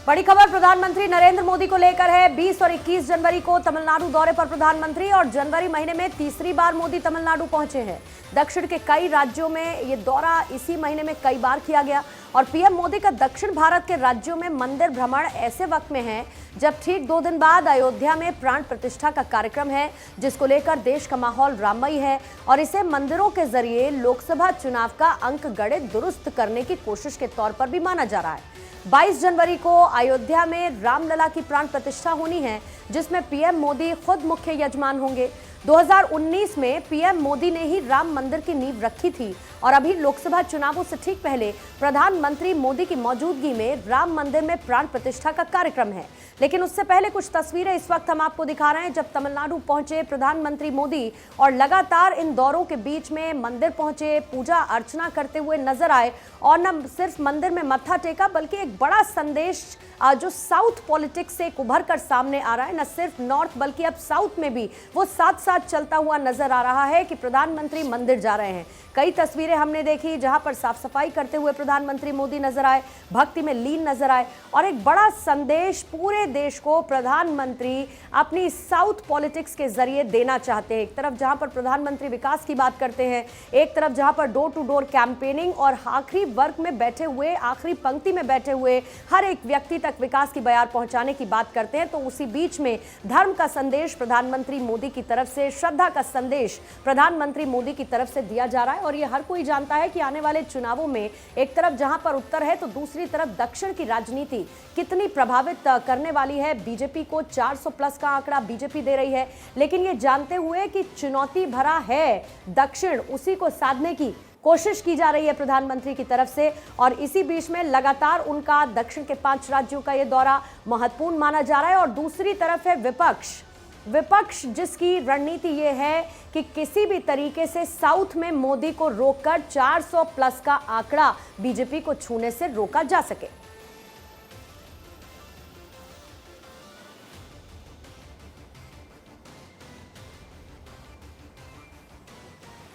बड़ी खबर प्रधानमंत्री नरेंद्र मोदी को लेकर है। 20 और 21 जनवरी को तमिलनाडु दौरे पर प्रधानमंत्री और जनवरी महीने में तीसरी बार मोदी तमिलनाडु पहुंचे हैं। दक्षिण के कई राज्यों में ये दौरा इसी महीने में कई बार किया गया और पीएम मोदी का दक्षिण भारत के राज्यों में मंदिर भ्रमण ऐसे वक्त में है जब ठीक 2 दिन बाद अयोध्या में प्राण प्रतिष्ठा का कार्यक्रम है, जिसको लेकर देश का माहौल राममयी है और इसे मंदिरों के जरिए लोकसभा चुनाव का अंक गणित दुरुस्त करने की कोशिश के तौर पर भी माना जा रहा है। 22 जनवरी को अयोध्या में रामलला की प्राण प्रतिष्ठा होनी है, जिसमें पीएम मोदी खुद मुख्य यजमान होंगे। 2019 में पीएम मोदी ने ही राम मंदिर की नींव रखी थी और अभी लोकसभा चुनावों से ठीक पहले प्रधानमंत्री मोदी की मौजूदगी में राम मंदिर में प्राण प्रतिष्ठा का कार्यक्रम है। लेकिन उससे पहले कुछ तस्वीरें इस वक्त हम आपको दिखा रहे हैं जब तमिलनाडु पहुंचे प्रधानमंत्री मोदी और लगातार इन दौरों के बीच में मंदिर पहुंचे, पूजा अर्चना करते हुए नजर आए और न सिर्फ मंदिर में मत्था टेका बल्कि एक बड़ा संदेश जो साउथ पॉलिटिक्स से उभर कर सामने आ रहा है, न सिर्फ नॉर्थ बल्कि अब साउथ में भी वो साथ साथ चलता हुआ नजर आ रहा है कि प्रधानमंत्री मंदिर जा रहे हैं। कई तस्वीरें हमने देखी जहां पर साफ सफाई करते हुए प्रधानमंत्री मोदी नजर आए, भक्ति में लीन नजर आए और एक बड़ा संदेश पूरे देश को प्रधानमंत्री अपनी साउथ पॉलिटिक्स के जरिए देना चाहते हैं। एक तरफ जहां पर प्रधानमंत्री विकास की बात करते हैं, एक तरफ जहां पर डोर टू डोर कैंपेनिंग और आखिरी वर्ग में बैठे हुए, आखिरी पंक्ति में बैठे हुए हर एक व्यक्ति तक विकास की बयार पहुंचाने की बात करते हैं, तो उसी बीच में धर्म का संदेश प्रधानमंत्री मोदी की तरफ से, श्रद्धा का संदेश प्रधानमंत्री मोदी की तरफ से दिया जा रहा है। और ये हर कोई जानता है कि आने वाले चुनावों में एक तरफ जहां पर उत्तर है तो दूसरी तरफ दक्षिण की राजनीति कितनी प्रभावित करने वाली है। बीजेपी को 400 प्लस का आंकड़ा बीजेपी दे रही है, लेकिन ये जानते हुए कि चुनौती भरा है दक्षिण, उसी को साधने की कोशिश की जा रही है प्रधानमंत्री की तरफ से। और इसी बीच में लगातार उनका दक्षिण के 5 राज्यों का ये दौरा महत्वपूर्ण माना जा रहा है। और दूसरी तरफ है विपक्ष जिसकी रणनीति ये है कि किसी भी तरीके से साउथ में मोदी को रोककर 400 प्लस का आंकड़ा बीजेपी को छूने से रोका जा सके।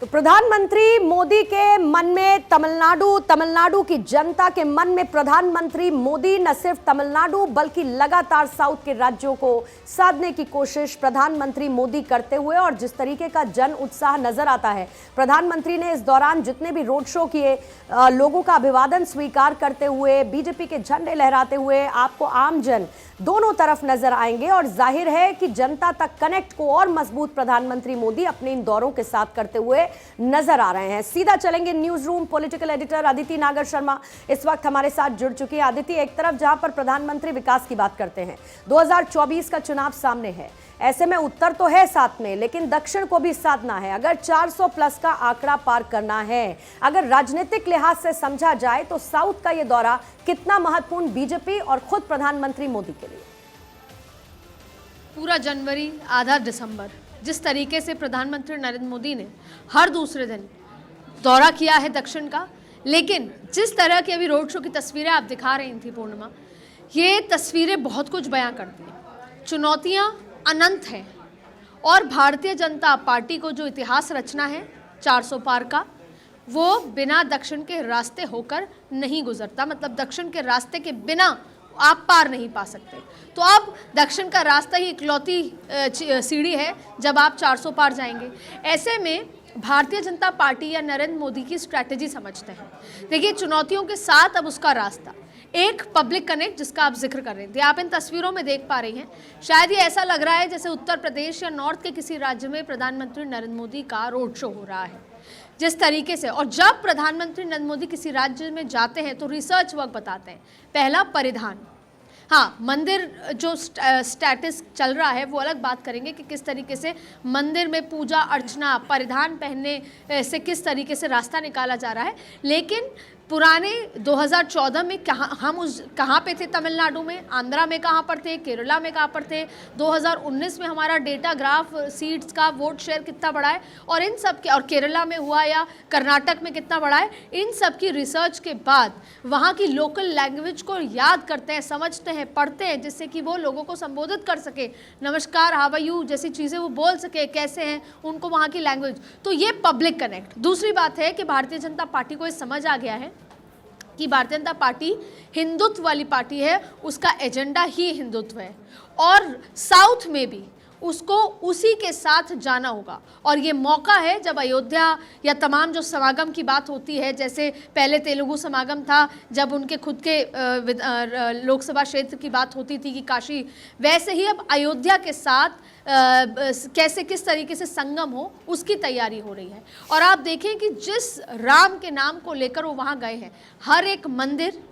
तो प्रधानमंत्री मोदी के मन में तमिलनाडु की जनता के मन में प्रधानमंत्री मोदी न सिर्फ तमिलनाडु बल्कि लगातार साउथ के राज्यों को साधने की कोशिश प्रधानमंत्री मोदी करते हुए, और जिस तरीके का जन उत्साह नजर आता है, प्रधानमंत्री ने इस दौरान जितने भी रोड शो किए, लोगों का अभिवादन स्वीकार करते हुए, बीजेपी के झंडे लहराते हुए आपको आमजन दोनों तरफ नजर आएंगे। और जाहिर है कि जनता तक कनेक्ट को और मजबूत प्रधानमंत्री मोदी अपने इन दौरों के साथ करते हुए नजर आ रहे हैं। सीधा चलेंगे news room. Political editor Aditi नागर शर्मा इस वक्त हमारे साथ जुड़ चुकी है। अदिति, एक तरफ जहां पर प्रधानमंत्री विकास की बात करते हैं, 2024 का चुनाव सामने है, ऐसे में उत्तर तो है साथ में, लेकिन दक्षिण को भी साधना है। अगर 400 प्लस का आंकड़ा पार करना है, अगर राजनीतिक लिहाज से समझा जाए तो साउथ का यह दौरा कितना महत्वपूर्ण बीजेपी और खुद प्रधानमंत्री मोदी के लिए? पूरा जनवरी, आधा दिसंबर, जिस तरीके से प्रधानमंत्री नरेंद्र मोदी ने हर दूसरे दिन दौरा किया है दक्षिण का, लेकिन जिस तरह की अभी रोड शो की तस्वीरें आप दिखा रही थी पूर्णिमा, ये तस्वीरें बहुत कुछ बयां करती हैं। चुनौतियां अनंत हैं और भारतीय जनता पार्टी को जो इतिहास रचना है 400 पार का, वो बिना दक्षिण के रास्ते होकर नहीं गुजरता। मतलब दक्षिण के रास्ते के बिना आप पार नहीं पा सकते। तो अब दक्षिण का रास्ता ही इकलौती सीढ़ी है जब आप 400 पार जाएंगे। ऐसे में भारतीय जनता पार्टी या नरेंद्र मोदी की स्ट्रैटेजी समझते हैं। देखिए, चुनौतियों के साथ अब उसका रास्ता, एक पब्लिक कनेक्ट जिसका आप जिक्र कर रहे थे, आप इन तस्वीरों में देख पा रही हैं। शायद ये ऐसा लग रहा है जैसे उत्तर प्रदेश या नॉर्थ के किसी राज्य में प्रधानमंत्री नरेंद्र मोदी का रोड शो हो रहा है, जिस तरीके से। और जब प्रधानमंत्री नरेंद्र मोदी किसी राज्य में जाते हैं तो रिसर्च वर्क बताते हैं। पहला, परिधान। हाँ, मंदिर जो स्टेटस चल रहा है वो अलग बात करेंगे कि किस तरीके से मंदिर में पूजा अर्चना, परिधान पहनने से किस तरीके से रास्ता निकाला जा रहा है। लेकिन पुराने 2014 में कहाँ पे थे? तमिलनाडु में, आंध्रा में कहाँ पर थे, केरला में कहाँ पर थे? 2019 में हमारा डेटा ग्राफ सीट्स का वोट शेयर कितना बढ़ा है, और इन सब के, और केरला में हुआ या कर्नाटक में कितना बढ़ा है, इन सब की रिसर्च के बाद वहाँ की लोकल लैंग्वेज को याद करते हैं, समझते हैं, पढ़ते हैं, जिससे कि वो लोगों को संबोधित कर सके, नमस्कार, हाउ आर यू जैसी चीज़ें वो बोल सके, कैसे हैं उनको वहाँ की लैंग्वेज। तो ये पब्लिक कनेक्ट। दूसरी बात है कि भारतीय जनता पार्टी को ये समझ आ गया है कि भारतीय जनता पार्टी हिंदुत्व वाली पार्टी है, उसका एजेंडा ही हिंदुत्व है और साउथ में भी उसको उसी के साथ जाना होगा। और ये मौका है जब अयोध्या या तमाम जो समागम की बात होती है, जैसे पहले तेलुगु समागम था जब उनके खुद के लोकसभा क्षेत्र की बात होती थी कि काशी, वैसे ही अब अयोध्या के साथ कैसे किस तरीके से संगम हो उसकी तैयारी हो रही है। और आप देखें कि जिस राम के नाम को लेकर वो वहाँ गए हैं, हर एक मंदिर,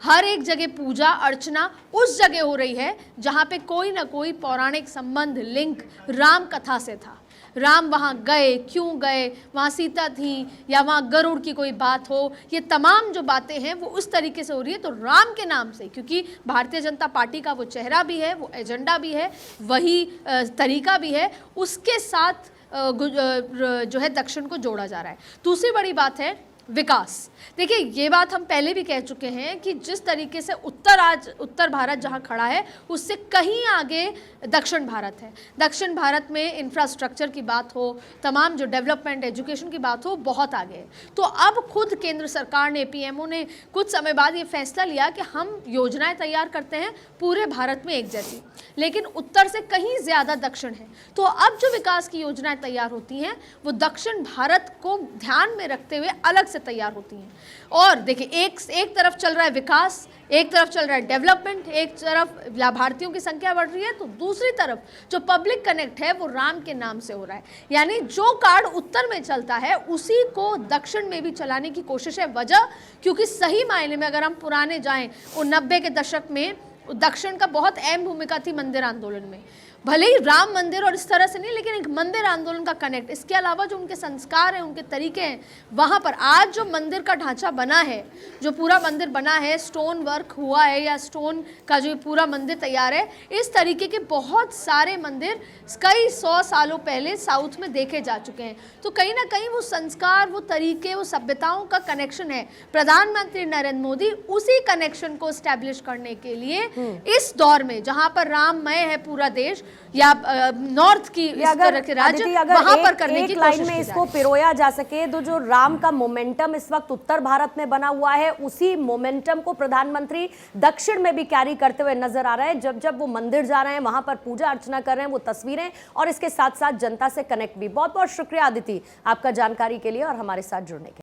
हर एक जगह पूजा अर्चना उस जगह हो रही है जहाँ पे कोई ना कोई पौराणिक संबंध लिंक राम कथा से था। राम वहाँ गए, क्यों गए, वहाँ सीता थी या वहाँ गरुड़ की कोई बात हो, ये तमाम जो बातें हैं वो उस तरीके से हो रही है। तो राम के नाम से, क्योंकि भारतीय जनता पार्टी का वो चेहरा भी है, वो एजेंडा भी है, वही तरीका भी है, उसके साथ जो है दक्षिण को जोड़ा जा रहा है। दूसरी बड़ी बात है विकास। देखिए, ये बात हम पहले भी कह चुके हैं कि जिस तरीके से उत्तर भारत जहां खड़ा है उससे कहीं आगे दक्षिण भारत है। दक्षिण भारत में इंफ्रास्ट्रक्चर की बात हो, तमाम जो डेवलपमेंट एजुकेशन की बात हो, बहुत आगे है। तो अब खुद केंद्र सरकार ने, पीएमओ ने कुछ समय बाद ये फैसला लिया कि हम योजनाएं तैयार करते हैं पूरे भारत में एक जैसी, लेकिन उत्तर से कहीं ज़्यादा दक्षिण है। तो अब जो विकास की योजनाएं तैयार होती हैं वो दक्षिण भारत को ध्यान में रखते हुए अलग से तैयार होती हैं। और देखिए, एक तरफ चल रहा है विकास, एक तरफ चल रहा है डेवलपमेंट, एक तरफ लाभार्थियों की संख्या बढ़ रही है, तो दूसरी तरफ जो पब्लिक कनेक्ट है वो राम के नाम से हो रहा है। यानी जो कार्ड उत्तर में चलता है उसी को दक्षिण में भी चलाने की कोशिश है। वजह, क्योंकि सही मायने में अगर हम पुराने जाएं, वो 90 के दशक में दक्षिण का बहुत अहम भूमिका थी मंदिर आंदोलन में। भले ही राम मंदिर और इस तरह से नहीं, लेकिन एक मंदिर आंदोलन का कनेक्ट, इसके अलावा जो उनके संस्कार हैं, उनके तरीके हैं, वहाँ पर आज जो मंदिर का ढांचा बना है, जो पूरा मंदिर बना है, स्टोन वर्क हुआ है या स्टोन का जो पूरा मंदिर तैयार है, इस तरीके के बहुत सारे मंदिर कई 100 सालों पहले साउथ में देखे जा चुके हैं। तो कहीं ना कहीं वो संस्कार, वो तरीके, वो सभ्यताओं का कनेक्शन है। प्रधानमंत्री नरेंद्र मोदी उसी कनेक्शन को स्टैब्लिश करने के लिए इस दौर में, जहाँ पर राममय है पूरा देश या नॉर्थ की इस तरह के राज्य, वहां पर करने की कोशिश की जा रही है। इसको पिरोया जा सके तो जो राम का मोमेंटम इस वक्त उत्तर भारत में बना हुआ है, उसी मोमेंटम को प्रधानमंत्री दक्षिण में भी कैरी करते हुए नजर आ रहे हैं। जब जब वो मंदिर जा रहे हैं, वहां पर पूजा अर्चना कर रहे हैं, वो तस्वीरें और इसके साथ साथ जनता से कनेक्ट भी। बहुत बहुत शुक्रिया अदिति आपका जानकारी के लिए और हमारे साथ जुड़ने के लिए।